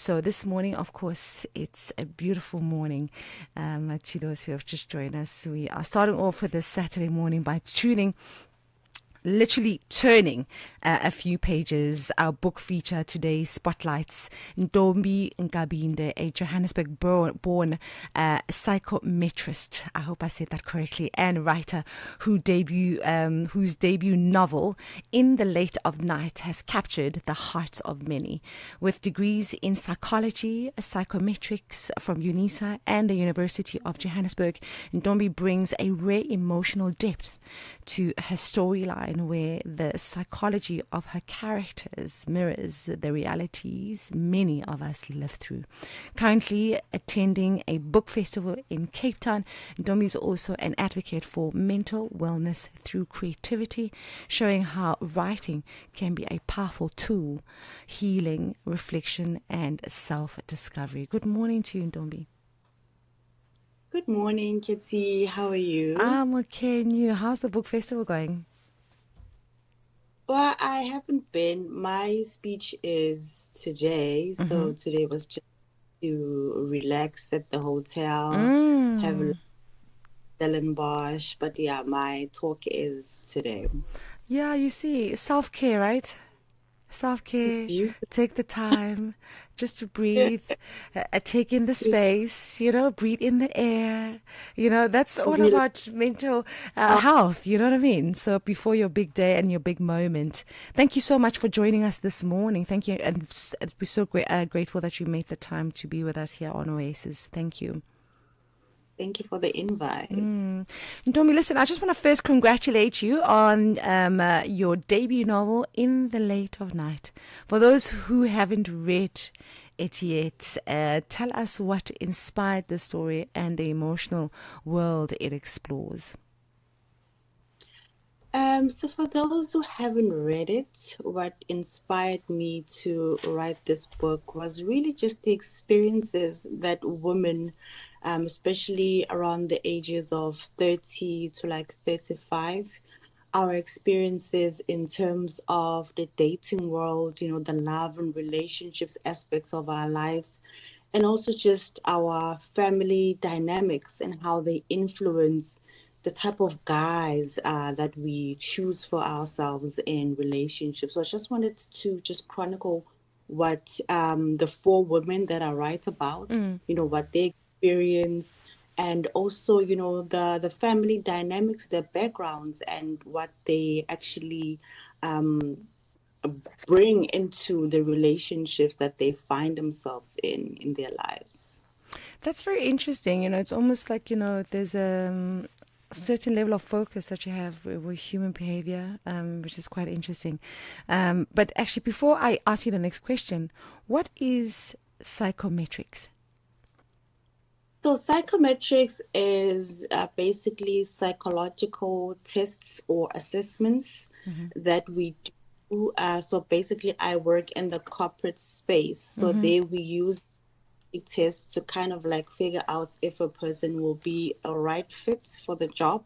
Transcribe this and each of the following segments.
So this morning, of course, it's a beautiful morning. To those who have just joined us, we are starting off with this Saturday morning by literally turning a few pages. Our book feature today spotlights Ntombi Nkabinde, a Johannesburg-born psychometrist. I hope I said that correctly, and writer whose debut novel, In the Late of Night, has captured the hearts of many. With degrees in psychology, psychometrics from UNISA and the University of Johannesburg, Ntombi brings a rare emotional depth to her storyline, where the psychology of her characters mirrors the realities many of us live through. Currently attending a book festival in Cape Town, Ntombi is also an advocate for mental wellness through creativity, showing how writing can be a powerful tool, healing, reflection, and self-discovery. Good morning to you, Ntombi. Good morning, Kitty. How are you? I'm okay, and you? How's the book festival going? Well, I haven't been. My speech is today, Mm-hmm. so today was just to relax at the hotel, have a Mm. Stellenbosch. But yeah, my talk is today. Yeah, you see, self-care, right? Self-care, Beautiful. take the time just to breathe, take in the space, breathe in the air. That's all Relax. about mental health, you know what I mean? So before your big day and your big moment, thank you so much for joining us this morning. Thank you. And we're so grateful that you made the time to be with us here on Oasis. Thank you. Thank you for the invite. Ntombi, listen, I just want to first congratulate you on your debut novel, In the Late of Night. For those who haven't read it yet, tell us what inspired the story and the emotional world it explores. So for those who haven't read it, what inspired me to write this book was really just the experiences that women, especially around the ages of 30 to like 35, our experiences in terms of the dating world, the love and relationships aspects of our lives, and also just our family dynamics and how they influence the type of guys that we choose for ourselves in relationships. So I just wanted to just chronicle what the four women that I write about, Mm. what they experience, and also, the family dynamics, their backgrounds, and what they actually um, bring into the relationships that they find themselves in their lives. That's very interesting. It's almost like, there's a certain level of focus that you have with human behavior, which is quite interesting. But actually, before I ask you the next question, what is psychometrics? So psychometrics is basically psychological tests or assessments Mm-hmm. that we do. So basically, I work in the corporate space. So Mm-hmm. there we use tests to kind of like figure out if a person will be a right fit for the job.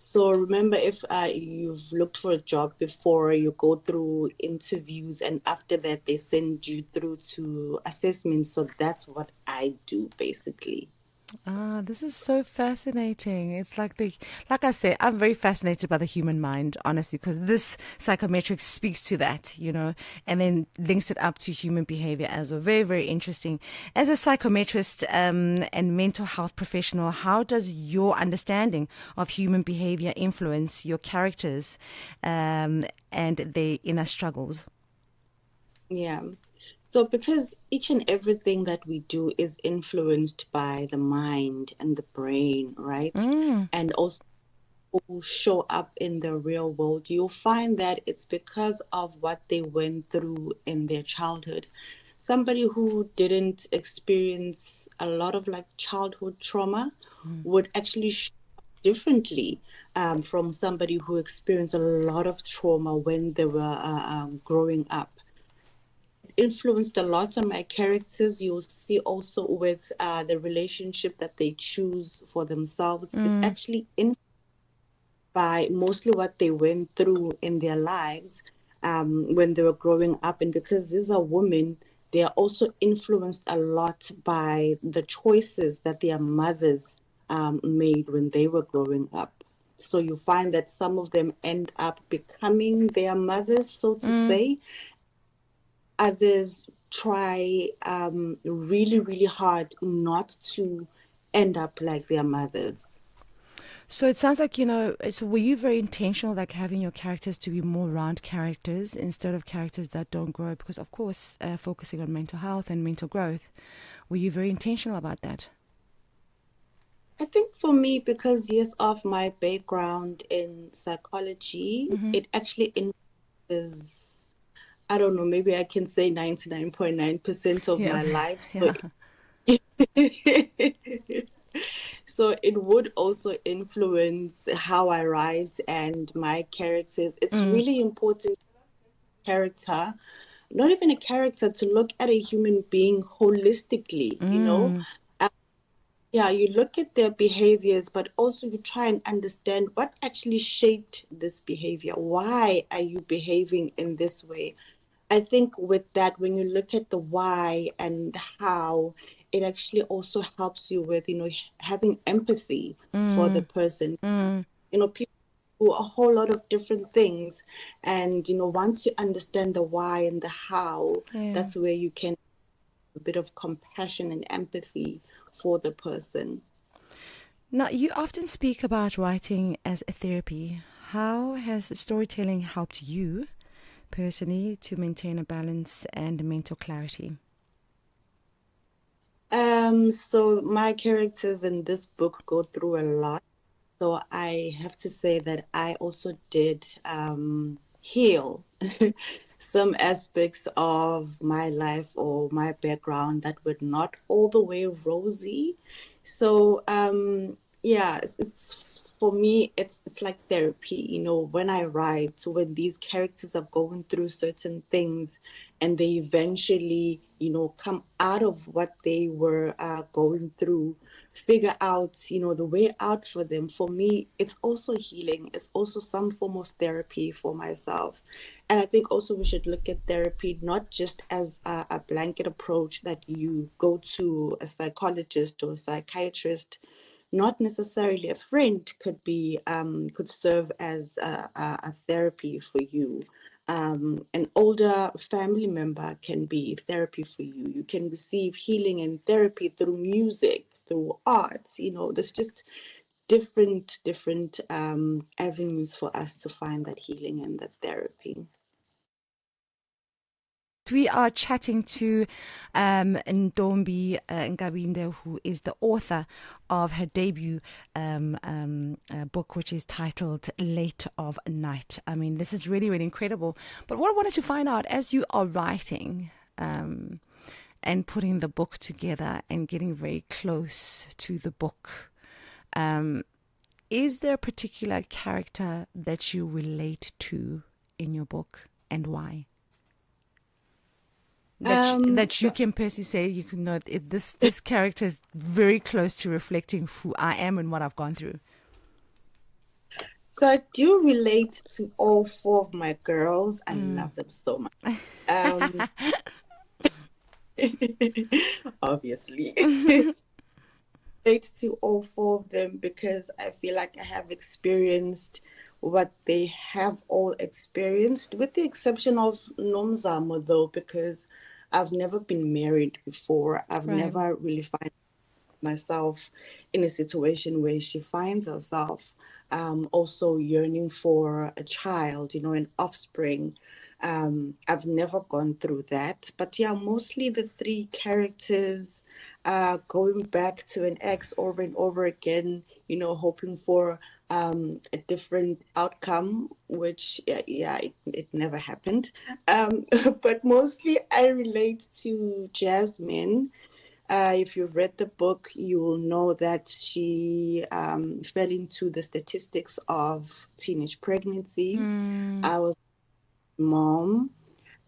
So remember, if you've looked for a job before, you go through interviews, and after that, they send you through to assessments. So that's what I do basically. Ah, this is so fascinating. It's like I say, I'm very fascinated by the human mind, honestly, because this psychometrics speaks to that, and then links it up to human behavior as well. Very, very interesting. As a psychometrist and mental health professional, how does your understanding of human behavior influence your characters and their inner struggles? Yeah. So, because each and everything that we do is influenced by the mind and the brain, right? Mm, And also show up in the real world, you'll find that it's because of what they went through in their childhood. Somebody who didn't experience a lot of like childhood trauma mm, would actually show up differently from somebody who experienced a lot of trauma when they were growing up. Influenced a lot on my characters. You'll see also with the relationship that they choose for themselves. It's mm. actually influenced by mostly what they went through in their lives when they were growing up. And because these are women, they are also influenced a lot by the choices that their mothers made when they were growing up. So you find that some of them end up becoming their mothers, so to say. Others try really, really hard not to end up like their mothers. So it sounds like, so were you very intentional, like having your characters to be more round characters instead of characters that don't grow? Because, of course, focusing on mental health and mental growth, were you very intentional about that? I think for me, because yes, of my background in psychology, it actually is, I don't know, maybe I can say 99.9% of Yeah, my life. So, yeah. so it would also influence how I write and my characters. It's really important character, not even a character, to look at a human being holistically, you know. Yeah, you look at their behaviors, but also you try and understand what actually shaped this behavior. Why are you behaving in this way? I think with that, when you look at the why and the how, it actually also helps you with, having empathy for the person. People do a whole lot of different things. And, once you understand the why and the how, Yeah. that's where you can have a bit of compassion and empathy for the person. Now, you often speak about writing as a therapy. How has storytelling helped you personally to maintain a balance and mental clarity? So my characters in this book go through a lot. So I have to say that I also did heal some aspects of my life or my background that were not all the way rosy. So yeah, it's for me, it's like therapy. When I write, when these characters are going through certain things, and they eventually, come out of what they were going through, figure out, the way out for them. For me, it's also healing. It's also some form of therapy for myself. And I think also we should look at therapy not just as a blanket approach that you go to a psychologist or a psychiatrist. Not necessarily a friend could serve as a therapy for you. An older family member can be therapy for you. You can receive healing and therapy through music, through art. There's just different avenues for us to find that healing and that therapy. We are chatting to Ntombi Nkabinde, who is the author of her debut book, which is titled Late of Night. I mean, this is really, really incredible. But what I wanted to find out, as you are writing and putting the book together and getting very close to the book, is there a particular character that you relate to in your book, and why? That you can personally say, you can know this character is very close to reflecting who I am and what I've gone through. So I do relate to all four of my girls. I love them so much. Obviously. Relate to all four of them because I feel like I have experienced what they have all experienced, with the exception of Nomzamo, though, because I've never been married before. I've Right. never really found myself in a situation where she finds herself also yearning for a child, an offspring. I've never gone through that. But yeah, mostly the three characters going back to an ex over and over again, hoping for a different outcome, which, yeah, it never happened. But mostly I relate to Jasmine. If you've read the book, you will know that she fell into the statistics of teenage pregnancy. I was mom,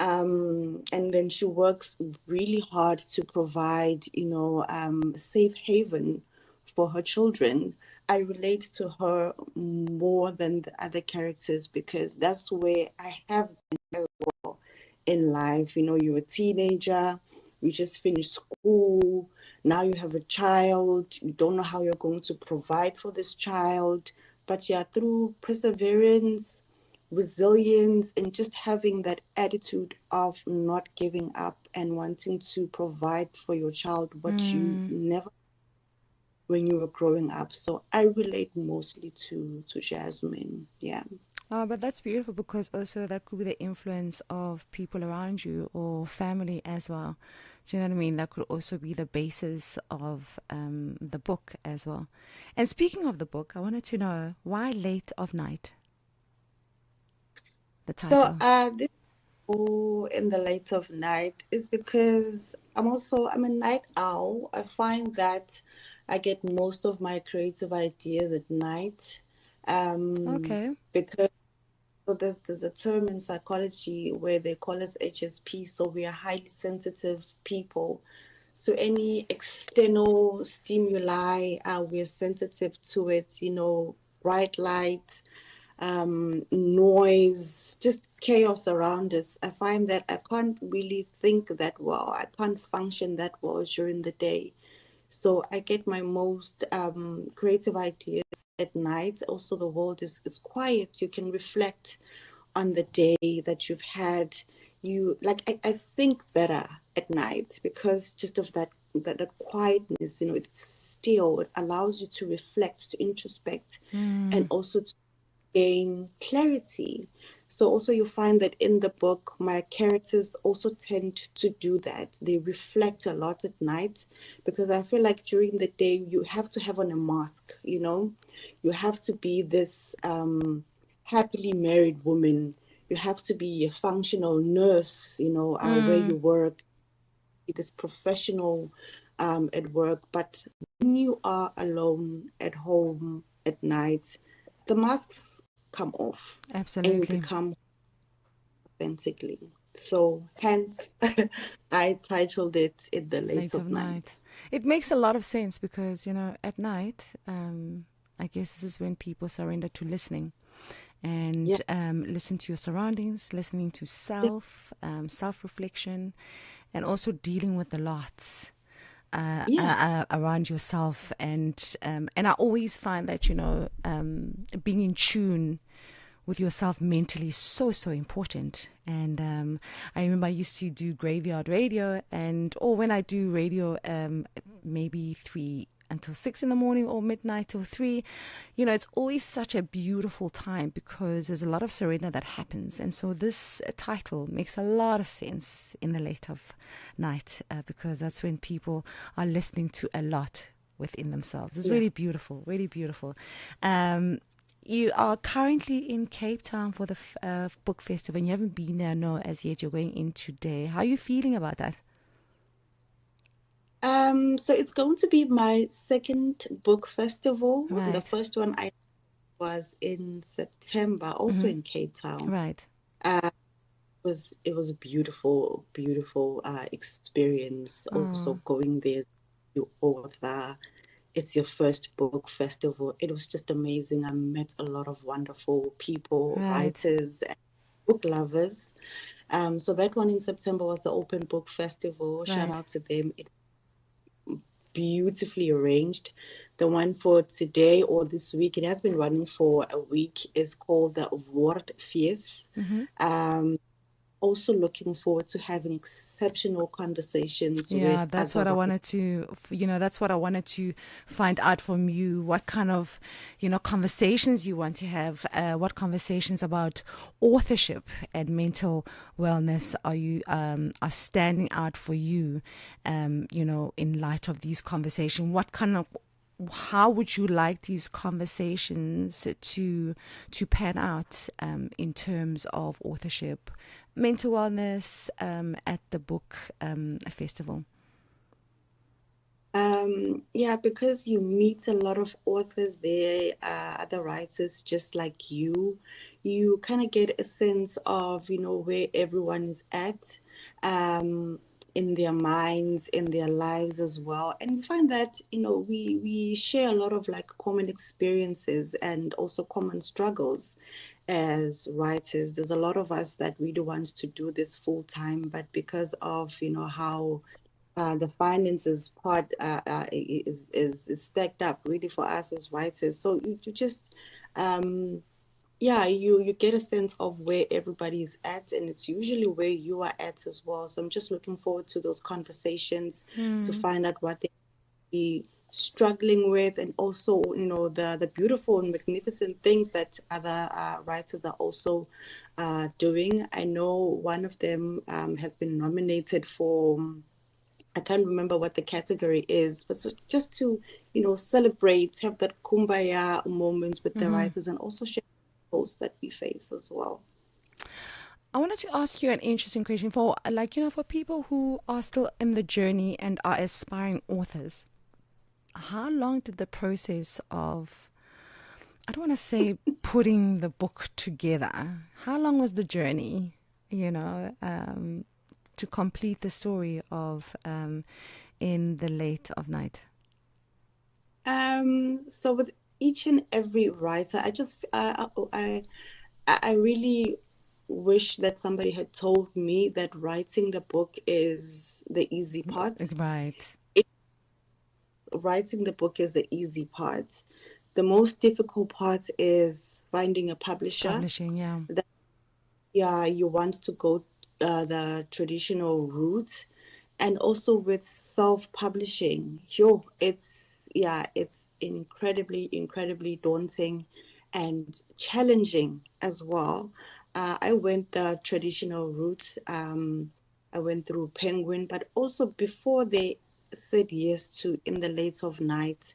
and then she works really hard to provide, a safe haven for her children. I relate to her more than the other characters because that's where I have been as well in life. You're a teenager, you just finished school, now you have a child, you don't know how you're going to provide for this child, but yeah, through perseverance, resilience, and just having that attitude of not giving up and wanting to provide for your child what you Mm. never when you were growing up. So I relate mostly to Jasmine. Yeah. But that's beautiful because also that could be the influence of people around you or family as well. Do you know what I mean? That could also be the basis of the book as well. And speaking of the book, I wanted to know why Late of Night, the So title. this in the light of night is because I'm a night owl. I find that I get most of my creative ideas at night. Okay. Because so there's a term in psychology where they call us HSP, so we are highly sensitive people. So any external stimuli, we're sensitive to it, bright light, noise, just chaos around us. I find that I can't really think that well. I can't function that well during the day. So I get my most creative ideas at night. Also, the world is quiet. You can reflect on the day that you've had. I think better at night because just of that quietness, it's still, it allows you to reflect, to introspect, and Mm. also to gain clarity. So also you find that in the book, my characters also tend to do that. They reflect a lot at night because I feel like during the day you have to have on a mask, You have to be this happily married woman. You have to be a functional nurse, where Mm. you work, this professional at work. But when you are alone at home at night, the masks come off and you Absolutely. become authentically. So, hence, I titled it In the Late Late of of Night. Night. It makes a lot of sense because, at night, I guess this is when people surrender to listening Yeah. and listen to your surroundings, listening to self reflection, and also dealing with the lots Yeah. around yourself. And I always find that being in tune with yourself mentally is so important. And I remember I used to do graveyard radio, or when I do radio, maybe 3 until 6 in the morning or midnight till 3. It's always such a beautiful time because there's a lot of surrender that happens. And so this title makes a lot of sense in the late of night because that's when people are listening to a lot within themselves. It's Yeah. really beautiful, really beautiful. You are currently in Cape Town for the book festival, and you haven't been there, no, as yet. You're going in today. How are you feeling about that? So it's going to be my second book festival. The Right. first one I was in September, also Mm-hmm. in Cape Town. Right. Uh, it was a beautiful, beautiful experience. Oh, Also going there, you author. It's your first book festival. It was just amazing. I met a lot of wonderful people, right. writers, and book lovers. So that one in September was the Open Book Festival. Shout Right. out to them. It beautifully arranged. The one for today or this week, it has been running for a week. It's called the Woordfees. Mm-hmm. Um, Also looking forward to having exceptional conversations with Yeah, that's other what I writers. wanted to, that's what I wanted to find out from you. What kind of, conversations you want to have? What conversations about authorship and mental wellness are standing out for you? In light of these conversations, how would you like these conversations to pan out in terms of authorship, mental wellness at the book festival? Yeah, because you meet a lot of authors there, other writers just like you kind of get a sense of, where everyone is at, in their minds, in their lives as well. And you find that, we share a lot of like common experiences and also common struggles as writers. There's a lot of us that really want to do this full time, but because of, how the finances part is stacked up really for us as writers. So you just yeah, you get a sense of where everybody is at, and it's usually where you are at as well. So I'm just looking forward to those conversations to find out what they be struggling with, and also, the beautiful and magnificent things that other writers are also doing. I know one of them has been nominated for, I can't remember what the category is, but so just to, celebrate, have that kumbaya moment with the writers, and also share those that we face as well. I wanted to ask you an interesting question for, for people who are still in the journey and are aspiring authors. How long did the process of, I don't want to say putting the book together, how long was the journey, to complete the story of In the Late of Night? So with each and every writer, I really wish that somebody had told me that writing the book is the easy part. Right. Writing the book is the easy part. The most difficult part is finding a publisher. Publishing, yeah. Yeah, you want to go the traditional route, and also with self-publishing, it's incredibly daunting and challenging as well. I went the traditional route. I went through Penguin, but also before they said yes to In the Late of Night,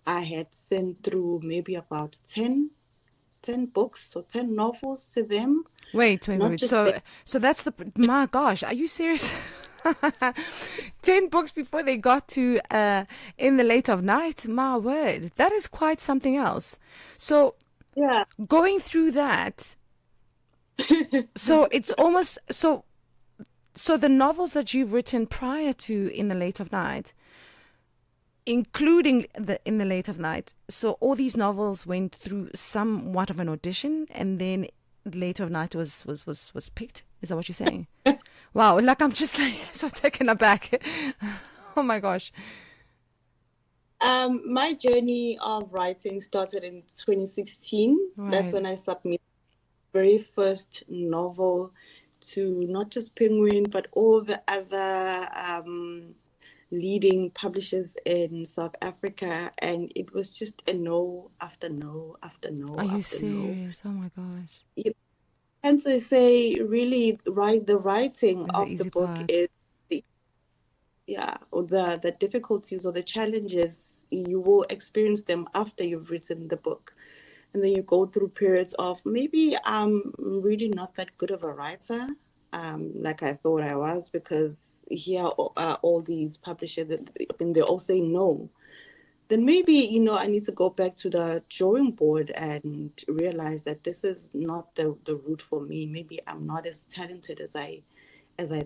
I had sent through maybe about 10 books or 10 novels to them. Wait. So that's my gosh, are you serious? 10 books before they got to In the Late of Night. My word, that is quite something else. So Yeah. going through that, so it's almost so the novels that you've written prior to In the Late of Night, including the In the Late of Night, so all these novels went through somewhat of an audition, and then Late of Night was picked. Is that what you're saying? Wow, I'm just so taken aback. Oh my gosh. My journey of writing started in 2016. Right. That's when I submitted my very first novel to not just Penguin, but all the other leading publishers in South Africa. And it was just a no after no after no Are you after serious? Oh my gosh. no. And to say, really, the writing The of the easy book part. is or the difficulties or the challenges, you will experience them after you've written the book. And then you go through periods of, maybe I'm really not that good of a writer, like I thought I was, because here are all these publishers that, they're all saying no. Then maybe, I need to go back to the drawing board and realize that this is not the route for me. Maybe I'm not as talented as I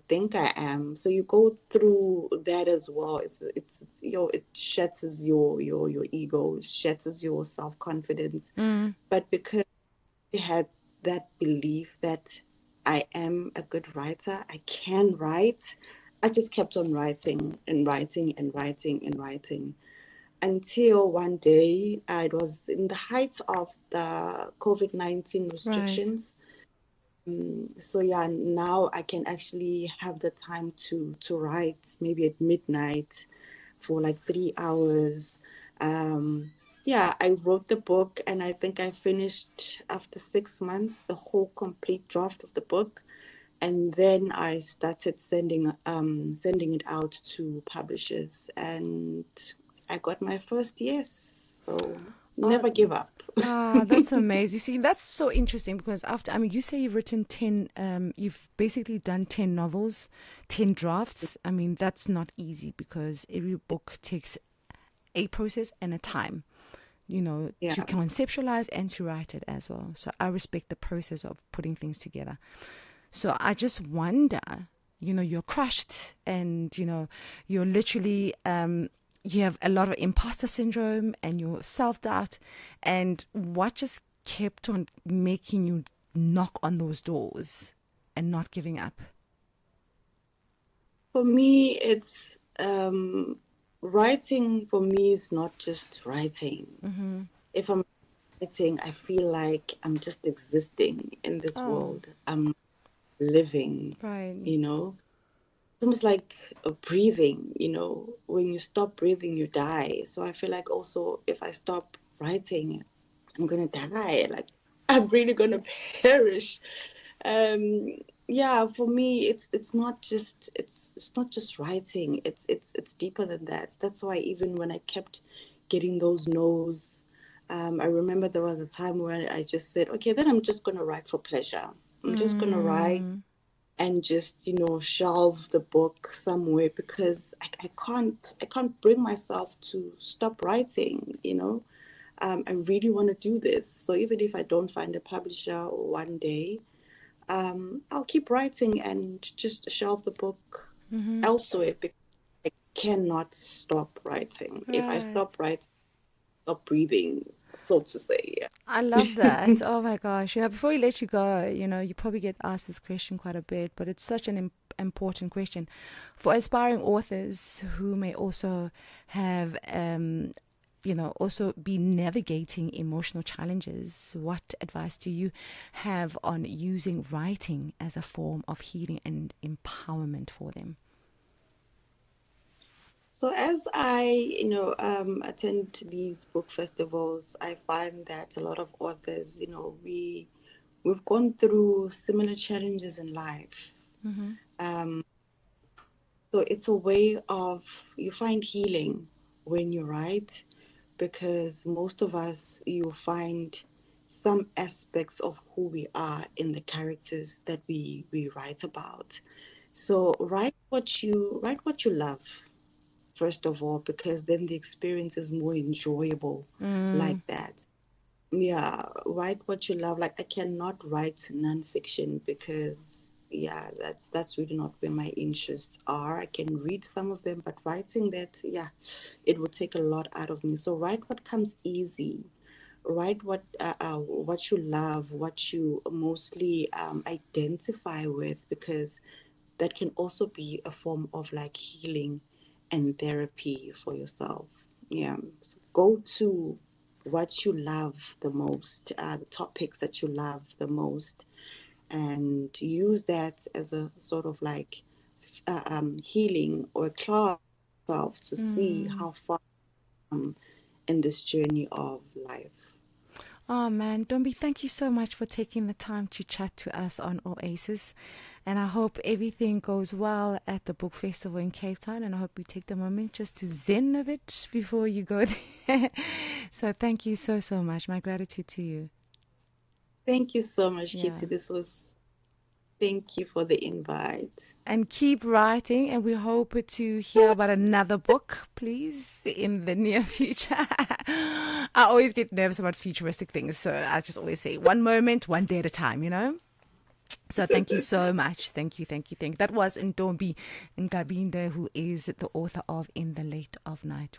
think I am. So you go through that as well. It shatters your ego, shatters your self-confidence. But because I had that belief that I am a good writer, I can write, I just kept on writing and writing and writing and writing, until one day, it was in the height of the COVID-19 Right. restrictions. So yeah, now I can actually have the time to write maybe at midnight for like 3 hours. Yeah, I wrote the book, and I think I finished after 6 months the whole complete draft of the book, and then I started sending it out to publishers, and I got my first yes. So Oh, never give up. that's amazing. See, that's so interesting because you say you've written 10, you've basically done 10 novels, 10 drafts. That's not easy because every book takes a process and a time, to Yeah. conceptualize and to write it as well. So I respect the process of putting things together. So I just wonder, you're crushed and, you're literally, you have a lot of imposter syndrome and your self-doubt, and what just kept on making you knock on those doors and not giving up? For me, it's um, writing for me is not just writing. Mm-hmm. If I'm writing, I feel like I'm just existing in this Oh, world. I'm living, right. you know. It's almost like breathing, When you stop breathing, you die. So I feel like also if I stop writing, I'm gonna die. Like I'm really gonna perish. Um, yeah, for me, it's not just writing. It's deeper than that. That's why even when I kept getting those no's, I remember there was a time where I just said, okay, then I'm just gonna write for pleasure. I'm just gonna write Mm, and just shelve the book somewhere because I can't bring myself to stop writing. I really want to do this, so even if I don't find a publisher one day, I'll keep writing and just shelve the book mm-hmm. elsewhere because I cannot stop writing. If I Right. stop writing, stop breathing, so to say. I love that. Oh my gosh. Before we let you go, you probably get asked this question quite a bit, but it's such an important question for aspiring authors who may also have, also be navigating emotional challenges. What advice do you have on using writing as a form of healing and empowerment for them? So as I, attend these book festivals, I find that a lot of authors, we've gone through similar challenges in life. Mm-hmm. Um, so it's a way of you find healing when you write, because most of us you find some aspects of who we are in the characters that we write about. So write what you love first of all, because then the experience is more enjoyable like Mm, that. Yeah, write what you love. Like I cannot write nonfiction because that's really not where my interests are. I can read some of them, but writing that, yeah, it would take a lot out of me. So write what comes easy. Write what you love, what you mostly identify with, because that can also be a form of like healing and therapy for yourself. Yeah. So go to what you love the most, the topics that you love the most, and use that as a sort of like healing or class yourself to see mm. how far in this journey of life. Oh man, Ntombi, thank you so much for taking the time to chat to us on Oasis. And I hope everything goes well at the book festival in Cape Town. And I hope you take the moment just to zen a bit before you go there. So thank you so, so much. My gratitude to you. Thank you so much, Yeah. Kitty. Thank you for the invite. And keep writing, and we hope to hear about another book, please, in the near future. I always get nervous about futuristic things, so I just always say one moment, one day at a time. So thank you so much. Thank you, thank you, thank you. That was Ntombi Nkabinde, who is the author of In the Late of Night.